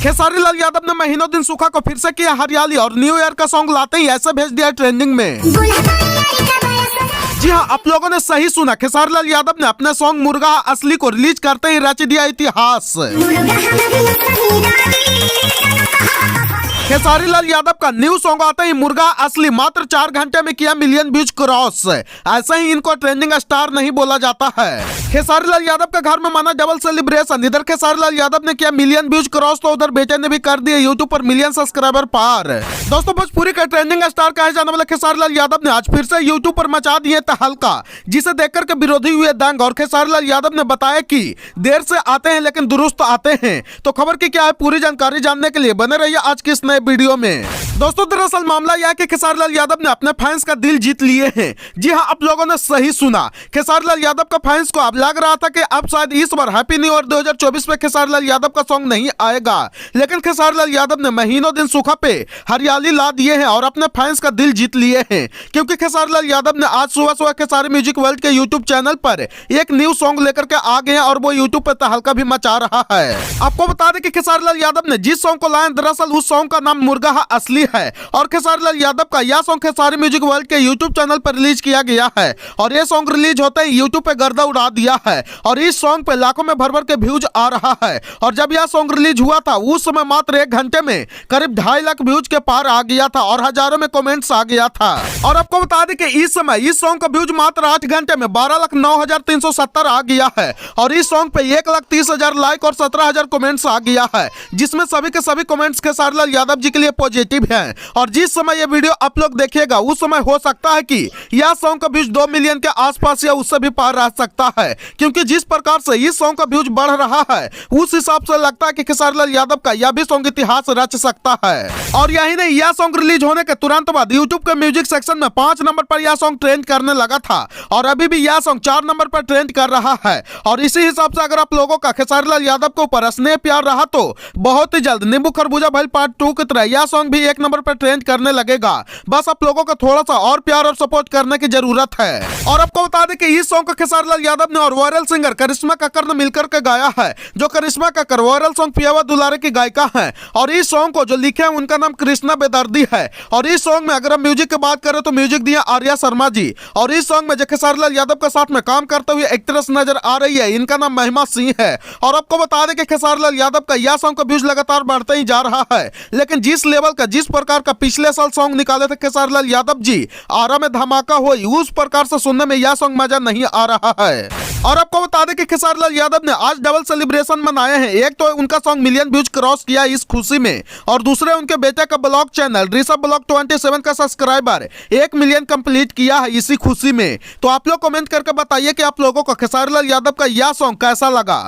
खेसारी लाल यादव ने महीनों दिन सूखा को फिर से किया हरियाली और न्यू ईयर का सॉन्ग लाते ही ऐसे भेज दिया ट्रेंडिंग में। जी हाँ, आप लोगों ने सही सुना, खेसारी लाल यादव ने अपने सॉन्ग मुर्गा असली को रिलीज करते ही रच दिया इतिहास। खेसारी लाल यादव का न्यू सॉन्ग आते ही मुर्गा असली मात्र 4 घंटे में किया मिलियन व्यूज क्रॉस। ऐसे ही इनको ट्रेंडिंग स्टार नहीं बोला जाता है। खेसारी लाल यादव के घर में माना डबल सेलिब्रेशन। इधर खेसारी लाल यादव ने किया मिलियन व्यूज क्रॉस तो उधर बेटे ने भी कर दिए यूट्यूब पर मिलियन सब्सक्राइबर पार। दोस्तों, भोजपुरी के ट्रेंडिंग स्टार कहे जाने वाले खेसारी लाल यादव ने आज फिर से यूट्यूब पर मचा दिए तहलका, जिसे देखकर के विरोधी हुए दंग। और खेसारी लाल यादव ने बताया कि देर से आते हैं लेकिन दुरुस्त आते हैं। तो खबर की क्या है पूरी जानकारी जानने के लिए बने रहिए आज की इस नए वीडियो में। दोस्तों, दरअसल मामला यह है कि खेसारी लाल यादव ने अपने फैंस का दिल जीत लिए हैं। जी हां, आप लोगों ने सही सुना, खेसारी लाल यादव का फैंस को अब लग रहा था कि अब शायद इस बार हैप्पी न्यू ईयर 2024 में खेसारी लाल यादव का सॉन्ग नहीं आएगा। लेकिन खेसारी लाल यादव ने महीनों दिन सूखा पे हरियाली ला दिए हैं और अपने फैंस का दिल जीत लिए हैं, क्योंकि खेसारी लाल यादव ने आज सुबह सुबह खेसारी म्यूजिक वर्ल्ड के यूट्यूब चैनल पर एक न्यू सॉन्ग लेकर के आ गए हैं और वो यूट्यूब पर तहलका भी मचा रहा है। आपको बता दें कि खेसारी लाल यादव ने जिस सॉन्ग को लाए, दरअसल उस सॉन्ग का नाम मुर्गा असली है और खेसारी लाल यादव का यह सॉन्ग खेसारी म्यूजिक वर्ल्ड के यूट्यूब चैनल पर रिलीज किया गया है। और यह सॉन्ग रिलीज होते ही यूट्यूब पे गर्दा उड़ा दिया है और इस सॉन्ग पे लाखों में भर के व्यूज आ रहा है। और जब यह सॉन्ग रिलीज हुआ था उस समय मात्र 1 घंटे में करीब 2.5 लाख व्यूज के पार आ गया था और हजारों में कमेंट्स आ गया था। और आपको बता दें कि इस समय इस सॉन्ग का व्यूज मात्र 8 घंटे में 12,09,370 आ गया है और इस सॉन्ग पे 1,30,000 लाइक और 17,000 कमेंट्स आ गया है, जिसमें सभी के सभी कमेंट्स खेसारी लाल यादव जी के लिए पॉजिटिव है। और जिस समय ये वीडियो आप लोग देखिएगा उस समय हो सकता है कि यह सॉन्ग का व्यूज 2 मिलियन के आसपास या उससे भी पार रह सकता है, क्योंकि जिस प्रकार से इस सॉन्ग का व्यूज बढ़ रहा है उस हिसाब से लगता है कि खेसारी लाल यादव का यह भी सॉन्ग इतिहास रच सकता है। और यही नहीं, यह सॉन्ग रिलीज होने के तुरंत बाद यूट्यूब के म्यूजिक सेक्शन में 5 नंबर पर यह सॉन्ग ट्रेंड करने लगा था और अभी भी यह सॉन्ग 4 नंबर पर ट्रेंड कर रहा है। और इसी हिसाब से अगर आप लोगों का खेसारी लाल यादव के ऊपर स्नेह प्यार रहा तो बहुत ही जल्द नींबू खरबूजा भइल पार्ट 2 की तरह यह सॉन्ग भी 1 नंबर पर ट्रेंड करने लगेगा। बस आप लोगों को थोड़ा सा और प्यार और सपोर्ट करने की जरूरत है। और आपको बता दें कि इस सॉन्ग को खेसारी लाल यादव ने और वायरल सिंगर करिश्मा कक्कर ने मिलकर के गाया है। जो करिश्मा कक्कर वायरल सॉन्ग पियावा दुलारे की गायिका है और इस सॉन्ग को जो लिखे हैं उनका नाम कृष्णा बेदर्दी है। और इस सॉन्ग में अगर हम म्यूजिक की बात करें तो म्यूजिक दिया आर्या शर्मा जी। और इस सॉन्ग में जो खेसारी लाल यादव के साथ में काम करते हुए एक्ट्रेस नजर आ रही है, इनका नाम महिमा सिंह है। और आपको बता दें कि खेसारी लाल यादव का यह सॉन्ग का व्यूज लगातार बढ़ते ही जा रहा है, लेकिन जिस लेवल का जिस प्रकार का पिछले साल सॉन्ग निकाले थे खेसारी लाल यादव जी, आरा में धमाका हुई, उस प्रकार से सुनने में यह सॉन्ग मजा नहीं आ रहा है। और आपको बता दें कि खेसारी लाल यादव ने आज डबल सेलिब्रेशन मनाए हैं। एक तो उनका सॉन्ग मिलियन व्यूज क्रॉस किया इस खुशी में और दूसरे उनके बेटे का ब्लॉग चैनल ऋषभ ब्लॉग 27 का सब्सक्राइबर 1 मिलियन कंप्लीट किया है इसी खुशी में। तो आप लोग कमेंट करके बताइए कि आप लोगों को खेसारी लाल यादव का यह सॉन्ग कैसा लगा।